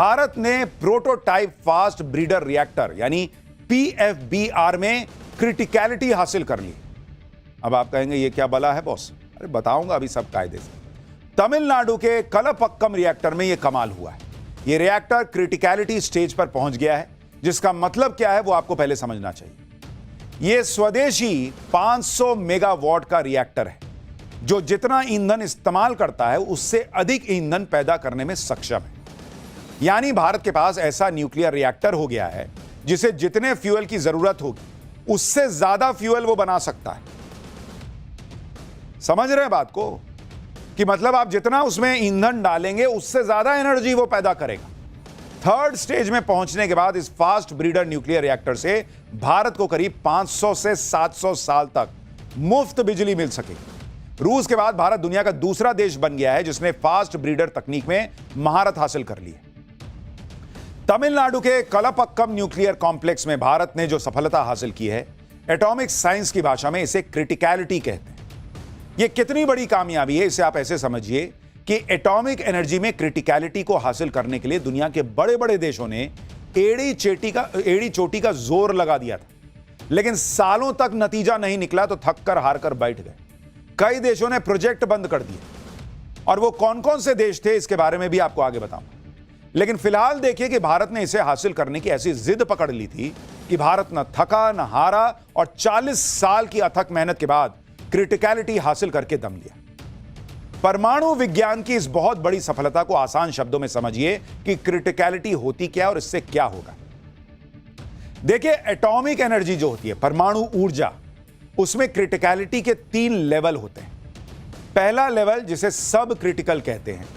भारत ने prototype fast breeder reactor यानी PFBR में क्रिटिकलिटी हासिल कर ली। अब आप कहेंगे ये क्या बला है बॉस? अरे बताऊंगा अभी सब कायदे से। तमिलनाडु के कलपक्कम रिएक्टर में यह कमाल हुआ है। यह रिएक्टर क्रिटिकलिटी स्टेज पर पहुंच गया है, जिसका मतलब क्या है वो आपको पहले समझना चाहिए। यह स्वदेशी 500 मेगावाट का रिएक्टर है, जो जितना ईंधन इस्तेमाल करता है उससे अधिक ईंधन पैदा करने में सक्षम है। यानी भारत के पास ऐसा न्यूक्लियर रिएक्टर हो गया है जिसे जितने फ्यूल की जरूरत होगी उससे ज्यादा फ्यूल वो बना सकता है। समझ रहे हैं बात को? कि मतलब आप जितना उसमें ईंधन डालेंगे उससे ज्यादा एनर्जी वो पैदा करेगा। थर्ड स्टेज में पहुंचने के बाद इस फास्ट ब्रीडर न्यूक्लियर रिएक्टर से भारत को करीब 500 से 700 साल तक मुफ्त बिजली मिल सकेगी। रूस के बाद भारत दुनिया का दूसरा देश बन गया है जिसने फास्ट ब्रीडर तकनीक में महारत हासिल कर ली है। तमिलनाडु के कलपक्कम न्यूक्लियर कॉम्प्लेक्स में भारत ने जो सफलता हासिल की है, एटॉमिक साइंस की भाषा में इसे क्रिटिकलिटी कहते हैं। यह कितनी बड़ी कामयाबी है इसे आप ऐसे समझिए कि एटॉमिक एनर्जी में क्रिटिकलिटी को हासिल करने के लिए दुनिया के बड़े बड़े देशों ने एड़ी चोटी का जोर लगा दिया था, लेकिन सालों तक नतीजा नहीं निकला तो थक कर हार कर बैठ गए। कई देशों ने प्रोजेक्ट बंद कर दिए, और वो कौन कौन से देश थे इसके बारे में भी आपको आगे बताऊंगा। लेकिन फिलहाल देखिए कि भारत ने इसे हासिल करने की ऐसी जिद पकड़ ली थी कि भारत न थका न हारा और 40 साल की अथक मेहनत के बाद क्रिटिकलिटी हासिल करके दम लिया। परमाणु विज्ञान की इस बहुत बड़ी सफलता को आसान शब्दों में समझिए कि क्रिटिकलिटी होती क्या और इससे क्या होगा। देखिए, एटॉमिक एनर्जी जो होती है, परमाणु ऊर्जा, उसमें क्रिटिकलिटी के 3 लेवल होते हैं। पहला लेवल जिसे सब क्रिटिकल कहते हैं,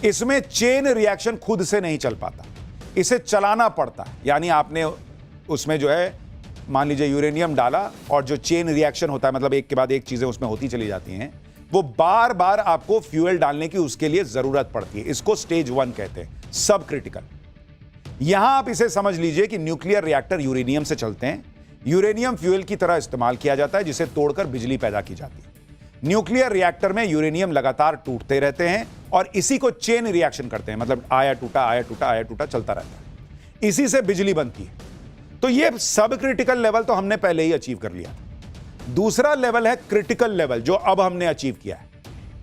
इसमें चेन रिएक्शन खुद से नहीं चल पाता, इसे चलाना पड़ता है। यानी आपने उसमें जो है मान लीजिए यूरेनियम डाला और जो चेन रिएक्शन होता है, मतलब एक के बाद एक चीजें उसमें होती चली जाती हैं, वो बार बार आपको फ्यूल डालने की उसके लिए जरूरत पड़ती है। इसको स्टेज 1 कहते हैं, सब क्रिटिकल। यहां आप इसे समझ लीजिए कि न्यूक्लियर रिएक्टर यूरेनियम से चलते हैं। यूरेनियम फ्यूल की तरह इस्तेमाल किया जाता है, जिसे तोड़कर बिजली पैदा की जाती है। न्यूक्लियर रिएक्टर में यूरेनियम लगातार टूटते रहते हैं और इसी को चेन रिएक्शन करते हैं, मतलब आया टूटा आया टूटा आया टूटा चलता रहता है, इसी से बिजली बनती है। तो ये सब क्रिटिकल लेवल तो हमने पहले ही अचीव कर लिया था। दूसरा लेवल है क्रिटिकल लेवल, जो अब हमने अचीव किया है।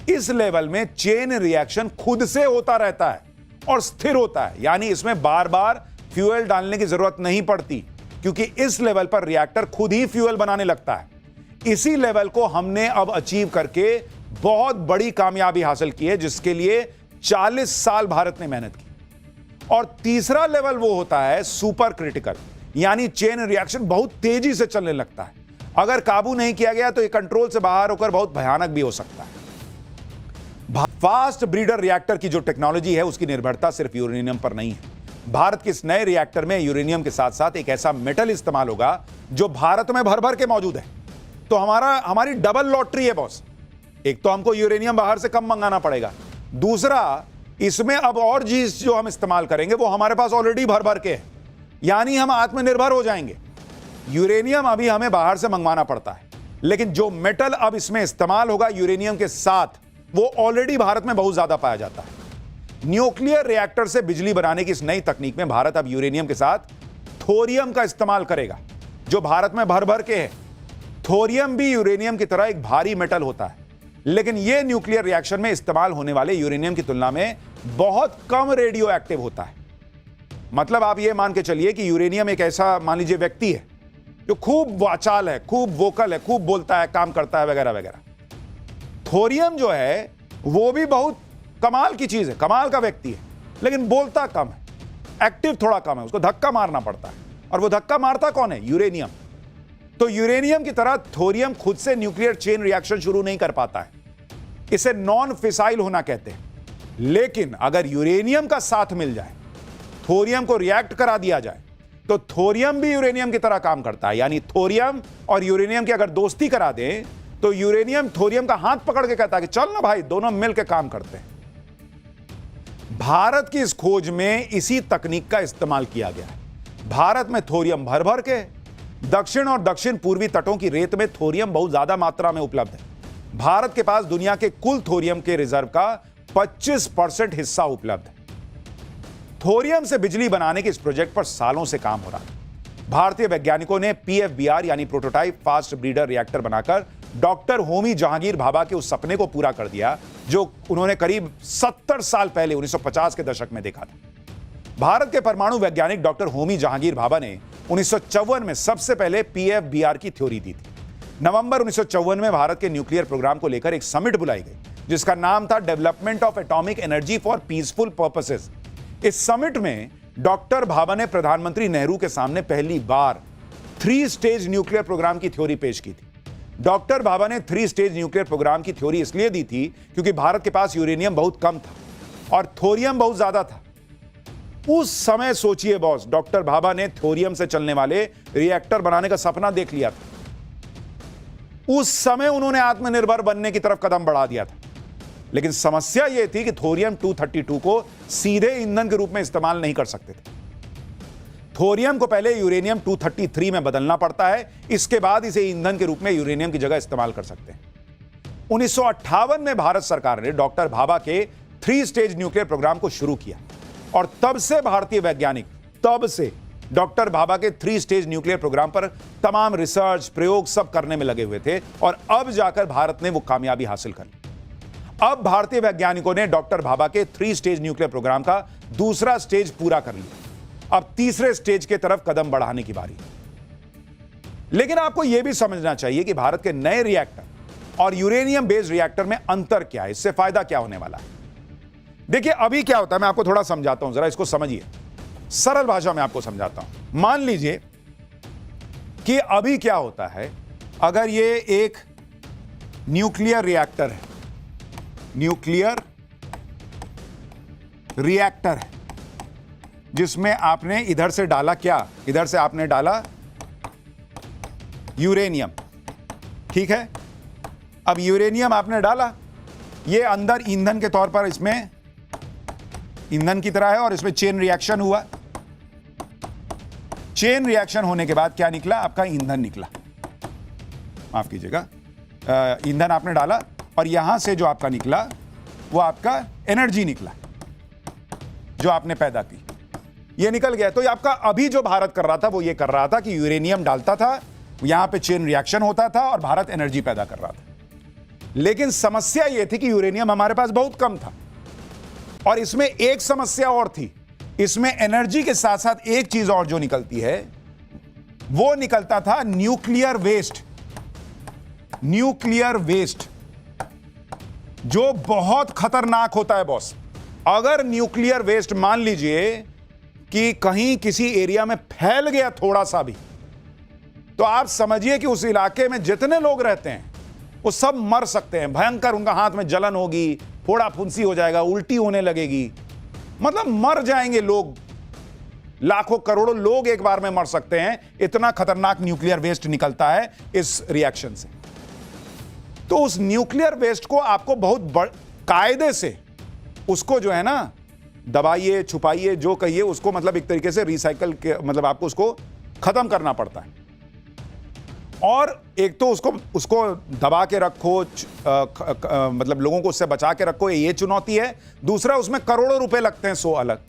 इस लेवल में चेन रिएक्शन खुद से होता रहता है और स्थिर होता है, यानी इसमें बार बार फ्यूल डालने की जरूरत नहीं पड़ती, क्योंकि इस लेवल पर रिएक्टर खुद ही फ्यूल बनाने लगता है। इसी लेवल को हमने अब अचीव करके बहुत बड़ी कामयाबी हासिल की है, जिसके लिए 40 साल भारत ने मेहनत की। और तीसरा लेवल वो होता है सुपर क्रिटिकल, यानी चेन रिएक्शन बहुत तेजी से चलने लगता है। अगर काबू नहीं किया गया तो ये कंट्रोल से बाहर होकर बहुत भयानक भी हो सकता है। फास्ट ब्रीडर रिएक्टर की जो टेक्नोलॉजी है उसकी निर्भरता सिर्फ यूरेनियम पर नहीं है। भारत के इस नए रिएक्टर में यूरेनियम के साथ साथ एक ऐसा मेटल इस्तेमाल होगा जो भारत में भर भर के मौजूद है। तो हमारी डबल लॉटरी है बॉस। एक तो हमको यूरेनियम बाहर से कम मंगाना पड़ेगा, दूसरा इसमें अब और चीज जो हम इस्तेमाल करेंगे वो हमारे पास ऑलरेडी भर भर के है, यानी हम आत्मनिर्भर हो जाएंगे। यूरेनियम अभी हमें बाहर से मंगवाना पड़ता है, लेकिन जो मेटल अब इसमें इस्तेमाल होगा यूरेनियम के साथ, वो ऑलरेडी भारत में बहुत ज्यादा पाया जाता है। न्यूक्लियर रिएक्टर से बिजली बनाने की इस नई तकनीक में भारत अब यूरेनियम के साथ थोरियम का इस्तेमाल करेगा, जो भारत में भर भर के है। थोरियम भी यूरेनियम की तरह एक भारी मेटल होता है, लेकिन यह न्यूक्लियर रिएक्शन में इस्तेमाल होने वाले यूरेनियम की तुलना में बहुत कम रेडियो एक्टिव होता है। मतलब आप यह मान के चलिए कि यूरेनियम एक ऐसा, मान लीजिए, व्यक्ति है जो खूब वाचाल है, खूब वोकल है, खूब बोलता है, काम करता है, वगैरह वगैरह। थोरियम जो है वो भी बहुत कमाल की चीज है, कमाल का व्यक्ति है, लेकिन बोलता कम है, एक्टिव थोड़ा कम है, उसको धक्का मारना पड़ता है। और वो धक्का मारता कौन है? यूरेनियम। तो यूरेनियम की तरह थोरियम खुद से न्यूक्लियर चेन रिएक्शन शुरू नहीं कर पाता है, इसे नॉन फिसाइल होना कहते हैं। लेकिन अगर यूरेनियम का साथ मिल जाए, थोरियम को रिएक्ट करा दिया जाए, तो थोरियम भी यूरेनियम की तरह काम करता है। यानी थोरियम और यूरेनियम की अगर दोस्ती करा दें तो यूरेनियम थोरियम का हाथ पकड़ के कहता है कि चल ना भाई, दोनों मिलकर काम करते हैं। भारत की इस खोज में इसी तकनीक का इस्तेमाल किया गया है। भारत में थोरियम भर भर के, दक्षिण और दक्षिण पूर्वी तटों की रेत में थोरियम बहुत ज्यादा मात्रा में उपलब्ध है। भारत के पास दुनिया के कुल थोरियम के रिजर्व का 25% हिस्सा उपलब्ध है। थोरियम से बिजली बनाने के इस प्रोजेक्ट पर सालों से काम हो रहा था। भारतीय वैज्ञानिकों ने PFBR यानी प्रोटोटाइप फास्ट ब्रीडर रिएक्टर बनाकर डॉक्टर होमी जहांगीर भाभा के उस सपने को पूरा कर दिया जो उन्होंने करीब 70 साल पहले 1950 के दशक में देखा था। भारत के परमाणु वैज्ञानिक डॉक्टर होमी जहांगीर भाभा ने 1954 में सबसे पहले PFBR की थ्योरी दी थी। नवंबर 1954 में भारत के न्यूक्लियर प्रोग्राम को लेकर एक समिट बुलाई गई जिसका नाम था development of atomic energy for peaceful purposes. इस समिट में डॉक्टर भाभा ने प्रधानमंत्री नेहरू के सामने पहली बार 3 स्टेज न्यूक्लियर प्रोग्राम की थ्योरी पेश की थी। डॉक्टर भाभा ने 3 स्टेज न्यूक्लियर प्रोग्राम की थ्योरी इसलिए दी थी क्योंकि भारत के पास यूरेनियम बहुत कम था और थोरियम बहुत ज्यादा था। उस समय सोचिए बॉस, डॉक्टर भाभा ने थोरियम से चलने वाले रिएक्टर बनाने का सपना देख लिया था। उस समय उन्होंने आत्मनिर्भर बनने की तरफ कदम बढ़ा दिया था। लेकिन समस्या यह थी कि थोरियम 232 को सीधे ईंधन के रूप में इस्तेमाल नहीं कर सकते थे। थोरियम को पहले यूरेनियम 233 में बदलना पड़ता है, इसके बाद इसे ईंधन के रूप में यूरेनियम की जगह इस्तेमाल कर सकते हैं। 1958 में भारत सरकार ने डॉक्टर भाभा के 3 स्टेज न्यूक्लियर प्रोग्राम को शुरू किया और तब से भारतीय वैज्ञानिक डॉक्टर भाभा के 3 स्टेज न्यूक्लियर प्रोग्राम पर तमाम रिसर्च प्रयोग सब करने में लगे हुए थे और अब जाकर भारत ने वो कामयाबी हासिल कर ली। अब भारतीय वैज्ञानिकों ने डॉक्टर भाभा के 3 स्टेज न्यूक्लियर प्रोग्राम का दूसरा स्टेज पूरा कर लिया। अब तीसरे स्टेज की तरफ कदम बढ़ाने की बारी। लेकिन आपको यह भी समझना चाहिए कि भारत के नए रिएक्टर और यूरेनियम बेस्ड रिएक्टर में अंतर क्या है, इससे फायदा क्या होने वाला है। देखिए अभी क्या होता है, मैं आपको थोड़ा समझाता हूं, जरा इसको समझिए, सरल भाषा में आपको समझाता हूं। मान लीजिए कि अभी क्या होता है, अगर ये एक न्यूक्लियर रिएक्टर है, न्यूक्लियर रिएक्टर है जिसमें आपने इधर से डाला क्या, इधर से आपने डाला यूरेनियम, ठीक है। अब यूरेनियम आपने डाला, ये अंदर ईंधन के तौर पर इसमें ईंधन की तरह है और इसमें चेन रिएक्शन हुआ। चेन रिएक्शन होने के बाद क्या निकला, आपका ईंधन निकला, माफ कीजिएगा, ईंधन आपने डाला और यहां से जो आपका निकला वो आपका एनर्जी निकला जो आपने पैदा की, ये निकल गया। तो ये आपका अभी जो भारत कर रहा था वो ये कर रहा था कि यूरेनियम डालता था, यहां पे चेन रिएक्शन होता था और भारत एनर्जी पैदा कर रहा था। लेकिन समस्या ये थी कि यूरेनियम हमारे पास बहुत कम था और इसमें एक समस्या और थी, इसमें एनर्जी के साथ साथ एक चीज और जो निकलती है वो निकलता था न्यूक्लियर वेस्ट। न्यूक्लियर वेस्ट जो बहुत खतरनाक होता है बॉस। अगर न्यूक्लियर वेस्ट मान लीजिए कि कहीं किसी एरिया में फैल गया थोड़ा सा भी, तो आप समझिए कि उस इलाके में जितने लोग रहते हैं वो सब मर सकते हैं। भयंकर, उनका हाथ में जलन होगी, फोड़ा फुंसी हो जाएगा, उल्टी होने लगेगी, मतलब मर जाएंगे लोग, लाखों करोड़ों लोग एक बार में मर सकते हैं। इतना खतरनाक न्यूक्लियर वेस्ट निकलता है इस रिएक्शन से। तो उस न्यूक्लियर वेस्ट को आपको बहुत कायदे से उसको जो है ना दबाइए, छुपाइए, जो कहिए उसको, मतलब एक तरीके से रिसाइकल के, मतलब आपको उसको खत्म करना पड़ता है। और एक तो उसको दबा के रखो, मतलब लोगों को उससे बचा के रखो, ये चुनौती है। दूसरा, उसमें करोड़ों रुपए लगते हैं 100 अलग।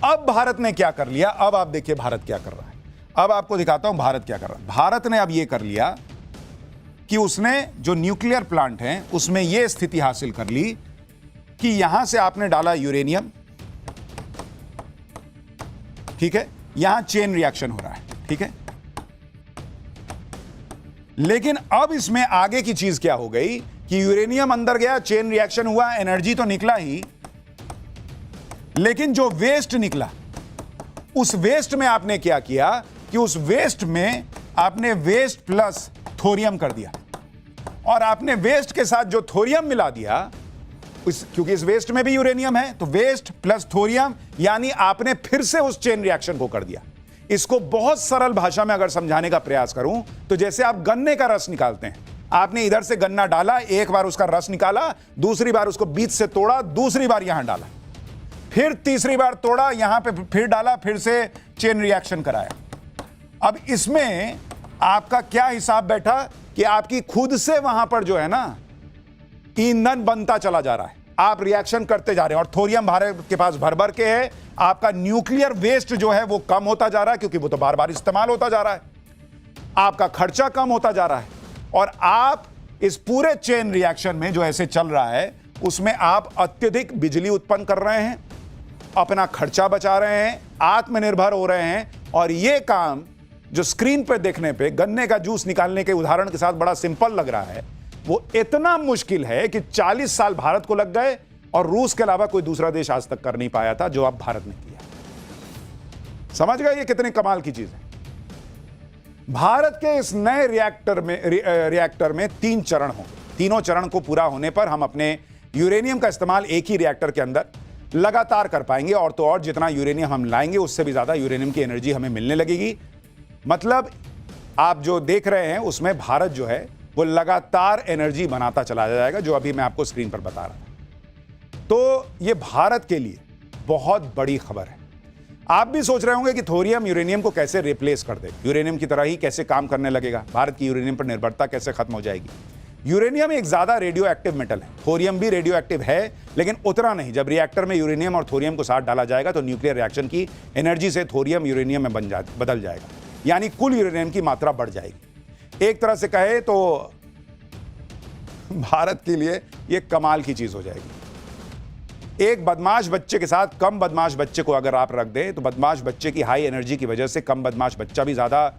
अब भारत ने क्या कर लिया, अब आप देखिए भारत क्या कर रहा है। अब आपको दिखाता हूं भारत क्या कर रहा है। भारत ने अब ये कर लिया कि उसने जो न्यूक्लियर प्लांट है उसमें यह स्थिति हासिल कर ली कि यहां से आपने डाला यूरेनियम, ठीक है, यहां चेन रिएक्शन हो रहा है, ठीक है। लेकिन अब इसमें आगे की चीज क्या हो गई कि यूरेनियम अंदर गया, चेन रिएक्शन हुआ, एनर्जी तो निकला ही, लेकिन जो वेस्ट निकला उस वेस्ट में आपने क्या किया कि उस वेस्ट में आपने वेस्ट प्लस थोरियम कर दिया और आपने वेस्ट के साथ जो थोरियम मिला दिया, क्योंकि इस वेस्ट में भी यूरेनियम है, तो वेस्ट प्लस थोरियम, यानी आपने फिर से उस चेन रिएक्शन को कर दिया। इसको बहुत सरल भाषा में अगर समझाने का प्रयास करूं तो जैसे आप गन्ने का रस निकालते हैं, आपने इधर से गन्ना डाला, एक बार उसका रस निकाला, दूसरी बार उसको बीच से तोड़ा, दूसरी बार यहां डाला, फिर तीसरी बार तोड़ा, यहां पे फिर डाला, फिर से चेन रिएक्शन कराया। अब इसमें आपका क्या हिसाब बैठा कि आपकी खुद से वहां पर जो है ना ईंधन बनता चला जा रहा है। आप रिएक्शन करते जा रहे हैं और थोरियम भारत के पास भर भर के है। आपका न्यूक्लियर वेस्ट जो है वो कम होता जा रहा है क्योंकि वो तो बार बार इस्तेमाल होता जा रहा है। आपका खर्चा कम होता जा रहा है और आप इस पूरे चेन रिएक्शन में जो ऐसे चल रहा है उसमें आप अत्यधिक बिजली उत्पन्न कर रहे हैं, अपना खर्चा बचा रहे हैं, आत्मनिर्भर हो रहे हैं। और यह काम जो स्क्रीन पर देखने पे गन्ने का जूस निकालने के उदाहरण के साथ बड़ा सिंपल लग रहा है, वो इतना मुश्किल है कि 40 साल भारत को लग गए और रूस के अलावा कोई दूसरा देश आज तक कर नहीं पाया था जो अब भारत ने किया। समझ गए ये कितनी कमाल की चीज है। भारत के इस नए रिएक्टर में 3 चरण होंगे। तीनों चरण को पूरा होने पर हम अपने यूरेनियम का इस्तेमाल एक ही रिएक्टर के अंदर लगातार कर पाएंगे और तो और जितना यूरेनियम हम लाएंगे उससे भी ज्यादा यूरेनियम की एनर्जी हमें मिलने लगेगी। मतलब आप जो देख रहे हैं उसमें भारत जो है वो लगातार एनर्जी बनाता चला जाएगा, जो अभी मैं आपको स्क्रीन पर बता रहा था। तो ये भारत के लिए बहुत बड़ी खबर है। आप भी सोच रहे होंगे कि थोरियम यूरेनियम को कैसे रिप्लेस कर दे, यूरेनियम की तरह ही कैसे काम करने लगेगा, भारत की यूरेनियम पर निर्भरता कैसे खत्म हो जाएगी। यूरेनियम एक ज्यादा रेडियो एक्टिव मेटल है, थोरियम भी रेडियो एक्टिव है लेकिन उतना नहीं। जब रिएक्टर में यूरेनियम और थोरियम को साथ डाला जाएगा तो न्यूक्लियर रिएक्शन की एनर्जी से थोरियम यूरेनियम में बदल जाएगा, यानी कुल यूरेनियम की मात्रा बढ़ जाएगी। एक तरह से कहे तो भारत के लिए यह कमाल की चीज हो जाएगी। एक बदमाश बच्चे के साथ कम बदमाश बच्चे को अगर आप रख दें तो बदमाश बच्चे की हाई एनर्जी की वजह से कम बदमाश बच्चा भी ज्यादा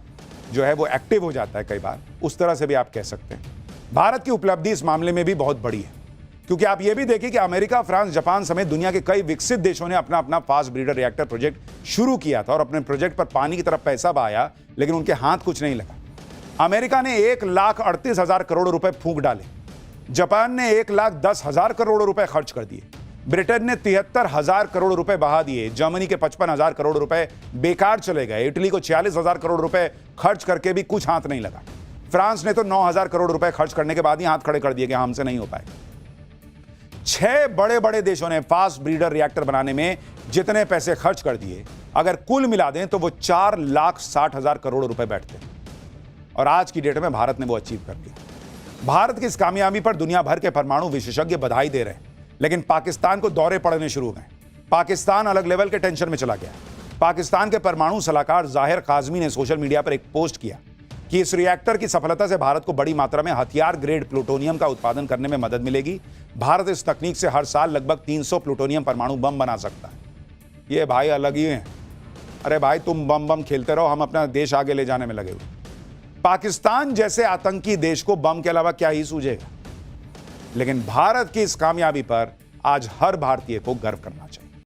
जो है वो एक्टिव हो जाता है कई बार, उस तरह से भी आप कह सकते हैं। भारत की उपलब्धि इस मामले में भी बहुत बड़ी है क्योंकि आप ये भी देखिए कि अमेरिका, फ्रांस, जापान समेत दुनिया के कई विकसित देशों ने अपना अपना फास्ट ब्रीडर रिएक्टर प्रोजेक्ट शुरू किया था और अपने प्रोजेक्ट पर पानी की तरफ पैसा बहाया लेकिन उनके हाथ कुछ नहीं लगा। अमेरिका ने 1,38,000 करोड़ रुपए फूंक डाले, जापान ने 1,10,000 करोड़ रुपए खर्च कर दिए, ब्रिटेन ने 73,000 करोड़ रुपए बहा दिए, जर्मनी के 55,000 करोड़ रुपए बेकार चले गए, इटली को 46,000 करोड़ रुपए खर्च करके भी कुछ हाथ नहीं लगा, फ्रांस ने तो 9,000 करोड़ रुपए खर्च करने के बाद ही हाथ खड़े कर दिए कि हमसे नहीं हो पाए। 6 बड़े बड़े देशों ने फास्ट ब्रीडर रिएक्टर बनाने में जितने पैसे खर्च कर दिए अगर कुल मिला दें तो वो 4,60,000 करोड़ रुपए बैठते हैं और आज की डेट में भारत ने वो अचीव कर लिया। भारत की इस कामयाबी पर दुनिया भर के परमाणु विशेषज्ञ बधाई दे रहे हैं लेकिन पाकिस्तान को दौरे पड़ने शुरू हो गए। पाकिस्तान अलग लेवल के टेंशन में चला गया। पाकिस्तान के परमाणु सलाहकार जाहिर काज़मी ने सोशल मीडिया पर एक पोस्ट किया कि इस रिएक्टर की सफलता से भारत को बड़ी मात्रा में हथियार ग्रेड प्लूटोनियम का उत्पादन करने में मदद मिलेगी। भारत इस तकनीक से हर साल लगभग 300 प्लूटोनियम परमाणु बम बना सकता है। ये भाई अलग ही हैं। अरे भाई तुम बम खेलते रहो, हम अपना देश आगे ले जाने में लगे हुए। पाकिस्तान जैसे आतंकी देश को बम के अलावा क्या ही सूझेगा, लेकिन भारत की इस कामयाबी पर आज हर भारतीय को गर्व करना चाहिए।